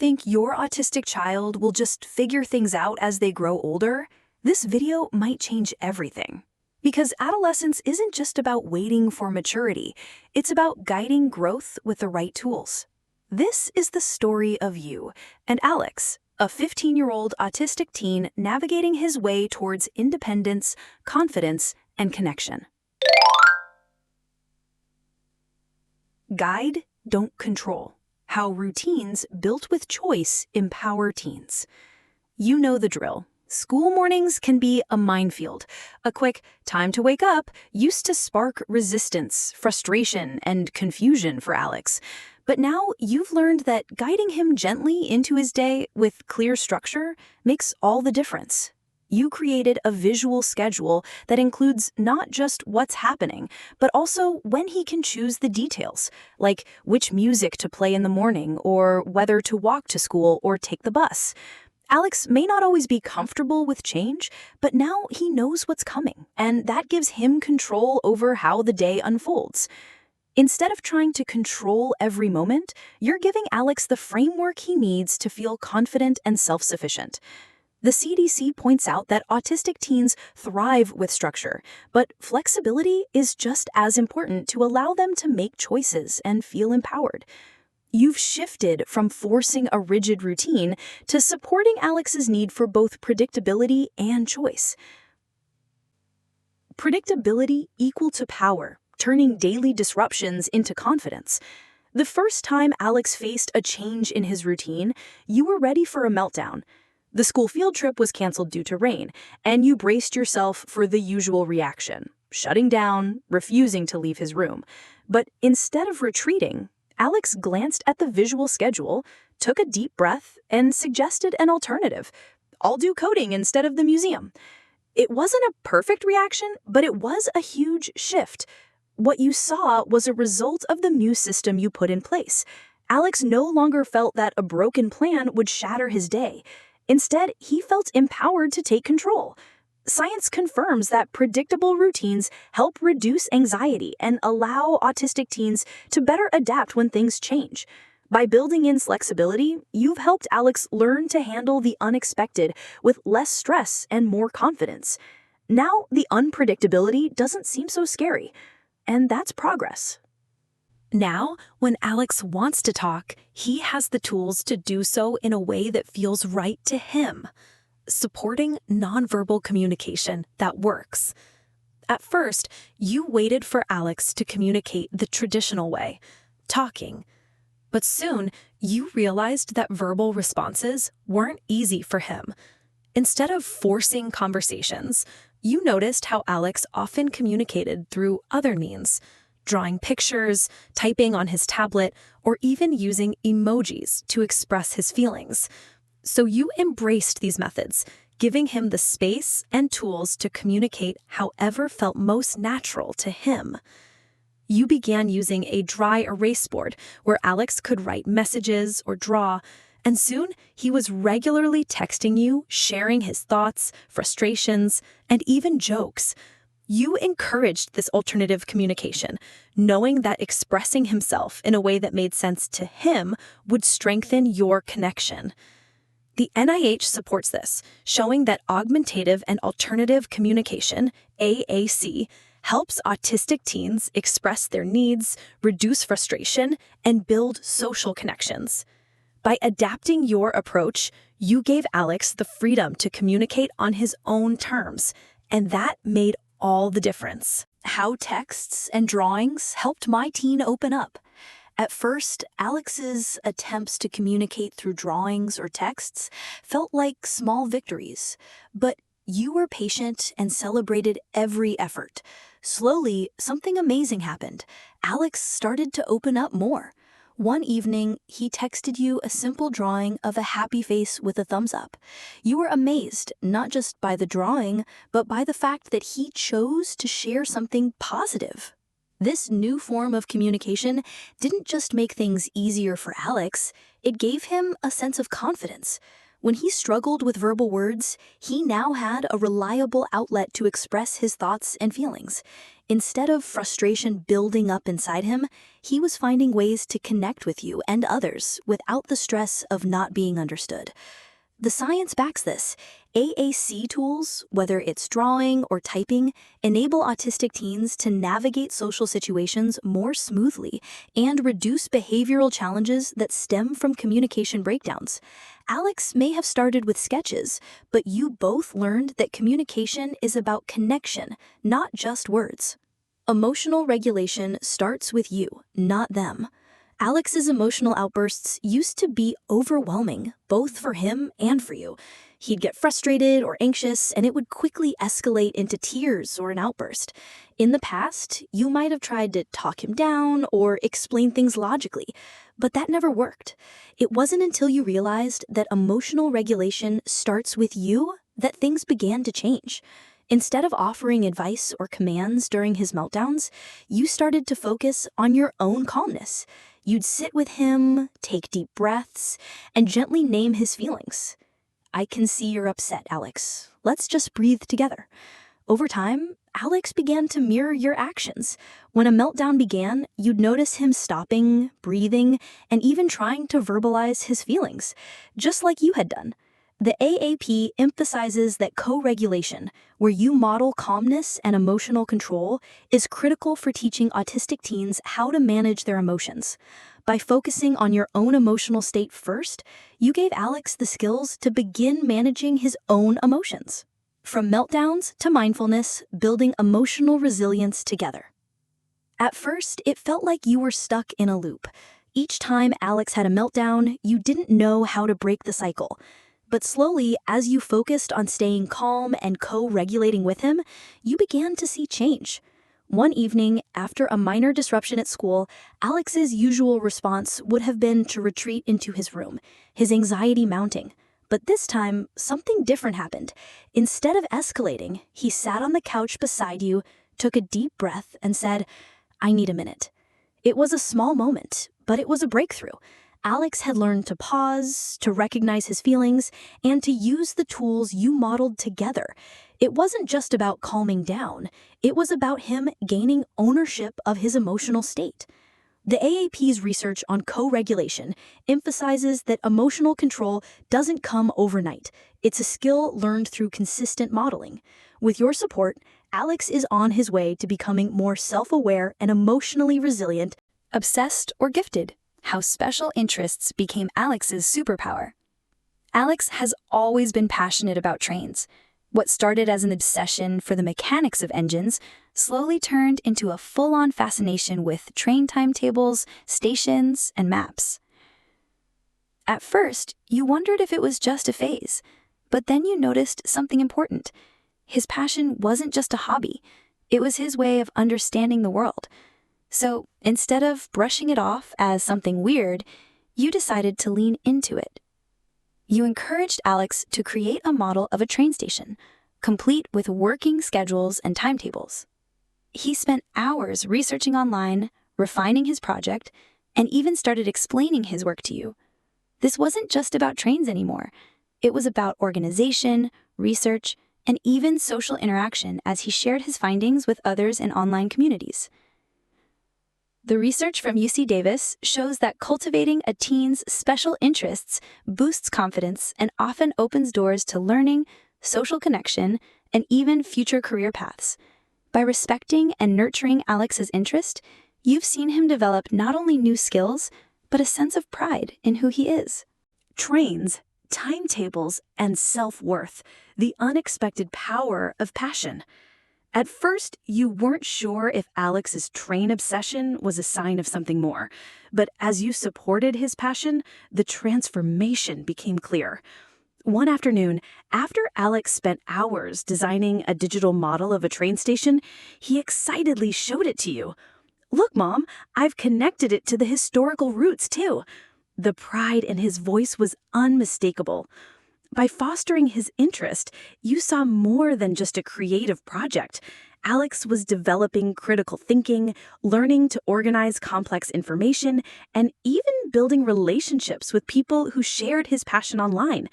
think your autistic child will just figure things out as they grow older, this video might change everything. Because adolescence isn't just about waiting for maturity, it's about guiding growth with the right tools. This is the story of you and Alex, a 15-year-old autistic teen navigating his way towards independence, confidence, and connection. Guide, don't control. How routines built with choice empower teens. You know the drill. School mornings can be a minefield. A quick time to wake up used to spark resistance, frustration, and confusion for Alex. But now you've learned that guiding him gently into his day with clear structure makes all the difference. You created a visual schedule that includes not just what's happening, but also when he can choose the details, like which music to play in the morning or whether to walk to school or take the bus. Alex may not always be comfortable with change, but now he knows what's coming, and that gives him control over how the day unfolds. Instead of trying to control every moment, you're giving Alex the framework he needs to feel confident and self-sufficient. The CDC points out that autistic teens thrive with structure, but flexibility is just as important to allow them to make choices and feel empowered. You've shifted from forcing a rigid routine to supporting Alex's need for both predictability and choice. Predictability equal to power, turning daily disruptions into confidence. The first time Alex faced a change in his routine, you were ready for a meltdown. The school field trip was canceled due to rain, and you braced yourself for the usual reaction, shutting down, refusing to leave his room. But instead of retreating, Alex glanced at the visual schedule, took a deep breath, and suggested an alternative. I'll do coding instead of the museum. It wasn't a perfect reaction, but it was a huge shift. What you saw was a result of the new system you put in place. Alex no longer felt that a broken plan would shatter his day. Instead, he felt empowered to take control. Science confirms that predictable routines help reduce anxiety and allow autistic teens to better adapt when things change. By building in flexibility, you've helped Alex learn to handle the unexpected with less stress and more confidence. Now, the unpredictability doesn't seem so scary, and that's progress. Now, when Alex wants to talk, he has the tools to do so in a way that feels right to him. Supporting nonverbal communication that works. At first, you waited for Alex to communicate the traditional way, talking. But soon, you realized that verbal responses weren't easy for him. Instead of forcing conversations, you noticed how Alex often communicated through other means, drawing pictures, typing on his tablet, or even using emojis to express his feelings. So you embraced these methods, giving him the space and tools to communicate however felt most natural to him. You began using a dry erase board where Alex could write messages or draw, and soon he was regularly texting you, sharing his thoughts, frustrations, and even jokes. You encouraged this alternative communication, knowing that expressing himself in a way that made sense to him would strengthen your connection. The NIH supports this, showing that augmentative and alternative communication, AAC, helps autistic teens express their needs, reduce frustration, and build social connections. By adapting your approach, you gave Alex the freedom to communicate on his own terms, and that made all the difference. How texts and drawings helped my teen open up. At first, Alex's attempts to communicate through drawings or texts felt like small victories, but you were patient and celebrated every effort. Slowly, something amazing happened. Alex started to open up more. One evening, he texted you a simple drawing of a happy face with a thumbs up. You were amazed, not just by the drawing, but by the fact that he chose to share something positive. This new form of communication didn't just make things easier for Alex, it gave him a sense of confidence. When he struggled with verbal words, he now had a reliable outlet to express his thoughts and feelings. Instead of frustration building up inside him, he was finding ways to connect with you and others without the stress of not being understood. The science backs this. AAC tools, whether it's drawing or typing, enable autistic teens to navigate social situations more smoothly and reduce behavioral challenges that stem from communication breakdowns. Alex may have started with sketches, but you both learned that communication is about connection, not just words. Emotional regulation starts with you, not them. Alex's emotional outbursts used to be overwhelming, both for him and for you. He'd get frustrated or anxious, and it would quickly escalate into tears or an outburst. In the past, you might have tried to talk him down or explain things logically, but that never worked. It wasn't until you realized that emotional regulation starts with you that things began to change. Instead of offering advice or commands during his meltdowns, you started to focus on your own calmness. You'd sit with him, take deep breaths, and gently name his feelings. I can see you're upset, Alex. Let's just breathe together. Over time, Alex began to mirror your actions. When a meltdown began, you'd notice him stopping, breathing, and even trying to verbalize his feelings, just like you had done. The AAP emphasizes that co-regulation, where you model calmness and emotional control, is critical for teaching autistic teens how to manage their emotions. By focusing on your own emotional state first, you gave Alex the skills to begin managing his own emotions. From meltdowns to mindfulness, building emotional resilience together. At first, it felt like you were stuck in a loop. Each time Alex had a meltdown, you didn't know how to break the cycle. But slowly, as you focused on staying calm and co-regulating with him, you began to see change. One evening, after a minor disruption at school, Alex's usual response would have been to retreat into his room, his anxiety mounting. But this time, something different happened. Instead of escalating, he sat on the couch beside you, took a deep breath, and said, "I need a minute." It was a small moment, but it was a breakthrough. Alex had learned to pause, to recognize his feelings, and to use the tools you modeled together. It wasn't just about calming down. It was about him gaining ownership of his emotional state. The AAP's research on co-regulation emphasizes that emotional control doesn't come overnight. It's a skill learned through consistent modeling. With your support, Alex is on his way to becoming more self-aware and emotionally resilient, obsessed or gifted. How special interests became Alex's superpower. Alex has always been passionate about trains. What started as an obsession for the mechanics of engines slowly turned into a full-on fascination with train timetables, stations, and maps. At first, you wondered if it was just a phase, but then you noticed something important. His passion wasn't just a hobby. It was his way of understanding the world. So instead of brushing it off as something weird, you decided to lean into it. You encouraged Alex to create a model of a train station, complete with working schedules and timetables. He spent hours researching online, refining his project, and even started explaining his work to you. This wasn't just about trains anymore. It was about organization, research, and even social interaction as he shared his findings with others in online communities. The research from UC Davis shows that cultivating a teen's special interests boosts confidence and often opens doors to learning, social connection, and even future career paths. By respecting and nurturing Alex's interest, you've seen him develop not only new skills, but a sense of pride in who he is. Trains, timetables, and self-worth, the unexpected power of passion. At first, you weren't sure if Alex's train obsession was a sign of something more, but as you supported his passion, the transformation became clear. One afternoon, after Alex spent hours designing a digital model of a train station, he excitedly showed it to you. "Look, Mom, I've connected it to the historical roots, too." The pride in his voice was unmistakable. By fostering his interest, you saw more than just a creative project. Alex was developing critical thinking, learning to organize complex information, and even building relationships with people who shared his passion online.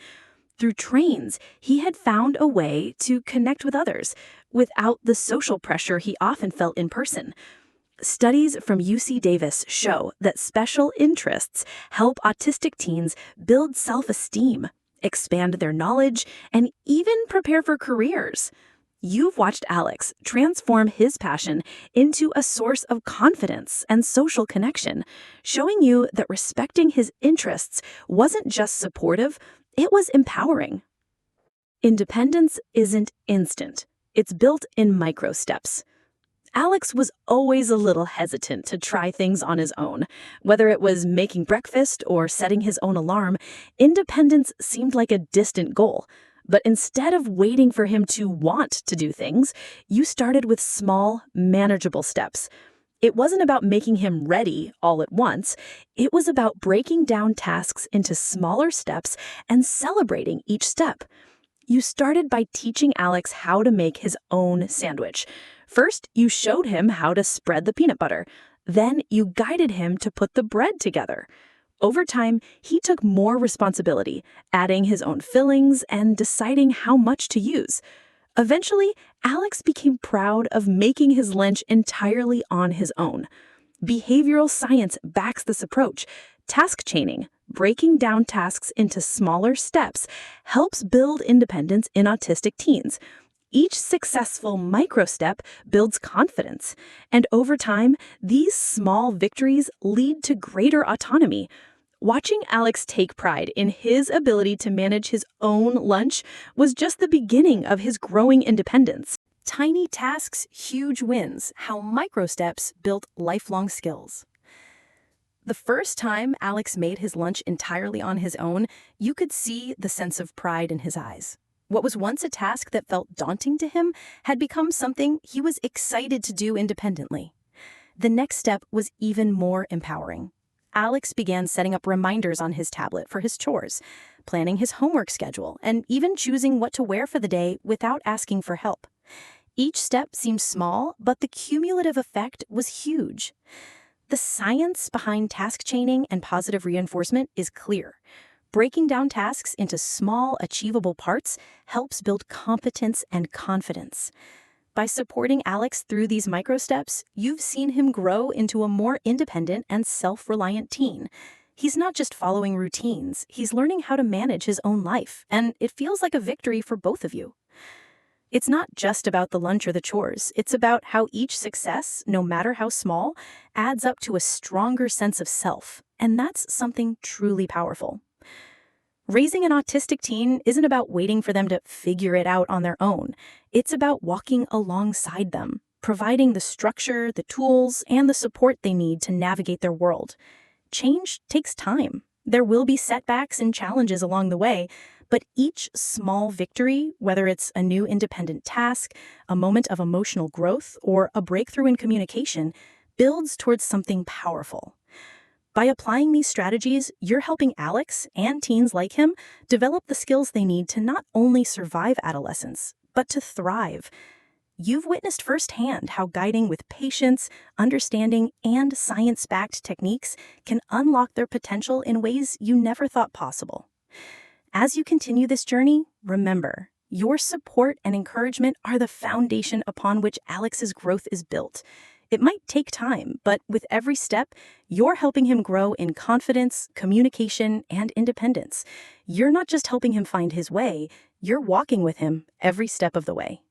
Through trains, he had found a way to connect with others without the social pressure he often felt in person. Studies from UC Davis show that special interests help autistic teens build self-esteem, expand their knowledge, and even prepare for careers. You've watched Alex transform his passion into a source of confidence and social connection, showing you that respecting his interests wasn't just supportive, it was empowering. Independence isn't instant. It's built in micro steps. Alex was always a little hesitant to try things on his own. Whether it was making breakfast or setting his own alarm, independence seemed like a distant goal. But instead of waiting for him to want to do things, you started with small, manageable steps. It wasn't about making him ready all at once. It was about breaking down tasks into smaller steps and celebrating each step. You started by teaching Alex how to make his own sandwich. First, you showed him how to spread the peanut butter. Then you guided him to put the bread together. Over time, he took more responsibility, adding his own fillings and deciding how much to use. Eventually, Alex became proud of making his lunch entirely on his own. Behavioral science backs this approach. Task chaining, breaking down tasks into smaller steps, helps build independence in autistic teens. Each successful micro-step builds confidence, and over time, these small victories lead to greater autonomy. Watching Alex take pride in his ability to manage his own lunch was just the beginning of his growing independence. Tiny tasks, huge wins, how micro-steps built lifelong skills. The first time Alex made his lunch entirely on his own, you could see the sense of pride in his eyes. What was once a task that felt daunting to him had become something he was excited to do independently. The next step was even more empowering. Alex began setting up reminders on his tablet for his chores, planning his homework schedule, and even choosing what to wear for the day without asking for help. Each step seemed small, but the cumulative effect was huge. The science behind task chaining and positive reinforcement is clear. Breaking down tasks into small, achievable parts helps build competence and confidence. By supporting Alex through these micro steps, you've seen him grow into a more independent and self-reliant teen. He's not just following routines, he's learning how to manage his own life, and it feels like a victory for both of you. It's not just about the lunch or the chores, it's about how each success, no matter how small, adds up to a stronger sense of self, and that's something truly powerful. Raising an autistic teen isn't about waiting for them to figure it out on their own. It's about walking alongside them, providing the structure, the tools, and the support they need to navigate their world. Change takes time. There will be setbacks and challenges along the way, but each small victory, whether it's a new independent task, a moment of emotional growth, or a breakthrough in communication, builds towards something powerful. By applying these strategies, you're helping Alex and teens like him develop the skills they need to not only survive adolescence, but to thrive. You've witnessed firsthand how guiding with patience, understanding, and science-backed techniques can unlock their potential in ways you never thought possible. As you continue this journey, remember, your support and encouragement are the foundation upon which Alex's growth is built. It might take time, but with every step, you're helping him grow in confidence, communication, and independence. You're not just helping him find his way, you're walking with him every step of the way.